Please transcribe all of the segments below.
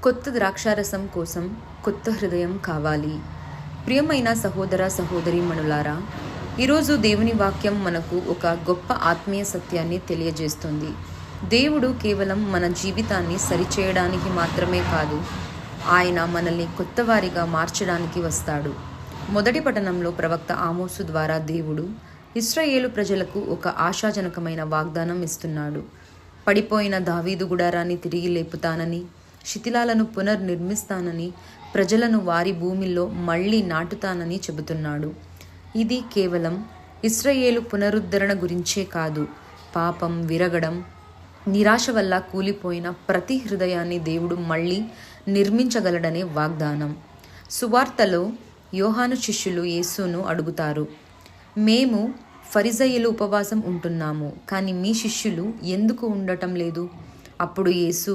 కొత్త ద్రాక్షారసం కోసం కొత్త హృదయం కావాలి. ప్రియమైన సహోదర సహోదరీమణులారా, ఈరోజు దేవుని వాక్యం మనకు ఒక గొప్ప ఆత్మీయ సత్యాన్ని తెలియజేస్తుంది. దేవుడు కేవలం మన జీవితాన్ని సరిచేయడానికి మాత్రమే కాదు, ఆయన మనల్ని కొత్తవారిగా మార్చడానికి వస్తాడు. మొదటి పట్టణంలో ప్రవక్త ఆమోసు ద్వారా దేవుడు ఇశ్రాయేలు ప్రజలకు ఒక ఆశాజనకమైన వాగ్దానం ఇస్తున్నాడు. పడిపోయిన దావీదు గుడారాన్ని తిరిగి లేపుతానని, శిథిలాలను పునర్నిర్మిస్తానని, ప్రజలను వారి భూమిలో మళ్ళీ నాటుతానని చెబుతున్నాడు. ఇది కేవలం ఇశ్రాయేలు పునరుద్ధరణ గురించే కాదు, పాపం, విరగడం, నిరాశ వల్ల కూలిపోయిన ప్రతి హృదయాన్ని దేవుడు మళ్ళీ నిర్మించగలడనే వాగ్దానం. సువార్తలో యోహాను శిష్యులు యేసును అడుగుతారు, మేము ఫరిజయ్యులు ఉపవాసం ఉంటున్నాము, కానీ మీ శిష్యులు ఎందుకు ఉండటం లేదు? అప్పుడు యేసు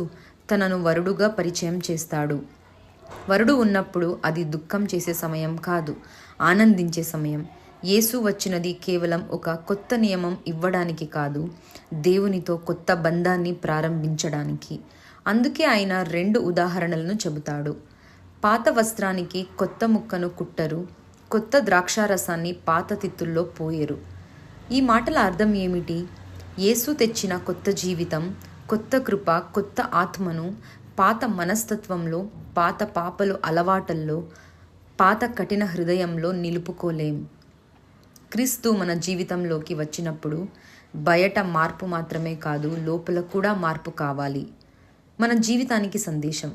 తనను వరుడుగా పరిచయం చేస్తాడు. వరుడు ఉన్నప్పుడు అది దుఃఖం చేసే సమయం కాదు, ఆనందించే సమయం. యేసు వచ్చినది కేవలం ఒక కొత్త నియమం ఇవ్వడానికి కాదు, దేవునితో కొత్త బంధాన్ని ప్రారంభించడానికి. అందుకే ఆయన 2 ఉదాహరణలను చెబుతాడు. పాత వస్త్రానికి కొత్త ముక్కను కుట్టరు, కొత్త ద్రాక్షారసాన్ని పాత తిత్తుల్లో పోయరు. ఈ మాటల అర్థం ఏమిటి? యేసు తెచ్చిన కొత్త జీవితం, కొత్త కృప, కొత్త ఆత్మను పాత మనస్తత్వంలో, పాత పాపలు అలవాటల్లో, పాత కఠిన హృదయంలో నిలుపుకోలేం. క్రీస్తు మన జీవితంలోకి వచ్చినప్పుడు బయట మార్పు మాత్రమే కాదు, లోపల కూడా మార్పు కావాలి. మన జీవితానికి సందేశం.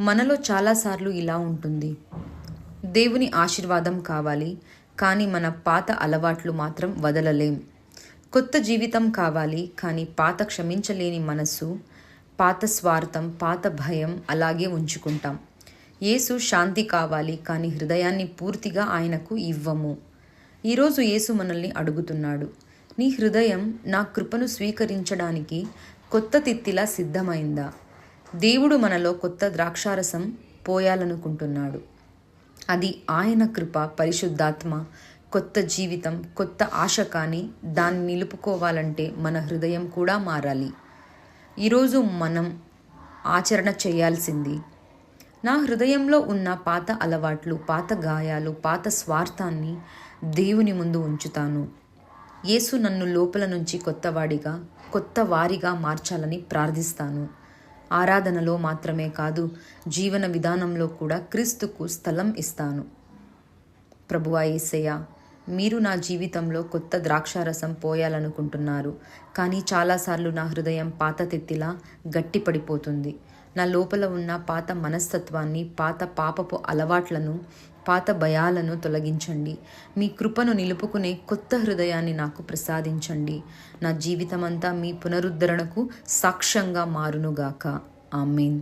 మనలో చాలాసార్లు ఇలా ఉంటుంది, దేవుని ఆశీర్వాదం కావాలి, కానీ మన పాత అలవాట్లు మాత్రం వదలలేం. కొత్త జీవితం కావాలి, కానీ పాత క్షమించలేని మనస్సు, పాత స్వార్థం, పాత భయం అలాగే ఉంచుకుంటాం. యేసు శాంతి కావాలి, కానీ హృదయాన్ని పూర్తిగా ఆయనకు ఇవ్వము. ఈరోజు యేసు మనల్ని అడుగుతున్నాడు, నీ హృదయం నా కృపను స్వీకరించడానికి కొత్త తిత్తిలా సిద్ధమైందా? దేవుడు మనలో కొత్త ద్రాక్షారసం పోయాలనుకుంటున్నాడు. అది ఆయన కృప, పరిశుద్ధాత్మ, కొత్త జీవితం, కొత్త ఆశ. కానీ దాన్ని నిలుపుకోవాలంటే మన హృదయం కూడా మారాలి. ఈరోజు మనం ఆచరణ చేయాల్సింది, నా హృదయంలో ఉన్న పాత అలవాట్లు, పాత గాయాలు, పాత స్వార్థాన్ని దేవుని ముందు ఉంచుతాను. యేసు నన్ను లోపల నుంచి కొత్తవాడిగా, కొత్త వారిగా మార్చాలని ప్రార్థిస్తాను. ఆరాధనలో మాత్రమే కాదు, జీవన విధానంలో కూడా క్రీస్తుకు స్థలం ఇస్తాను. ప్రభువా యేసయ్యా, మీరు నా జీవితంలో కొత్త ద్రాక్షారసం పోయాలనుకుంటున్నారు, కానీ చాలాసార్లు నా హృదయం పాత తిత్తిలా గట్టిపడిపోతుంది. నా లోపల ఉన్న పాత మనస్తత్వాన్ని, పాత పాపపు అలవాట్లను, పాత భయాలను తొలగించండి. మీ కృపను నిలుపుకునే కొత్త హృదయాన్ని నాకు ప్రసాదించండి. నా జీవితమంతా మీ పునరుద్ధరణకు సాక్ష్యంగా మారునుగాక. ఆమేన్.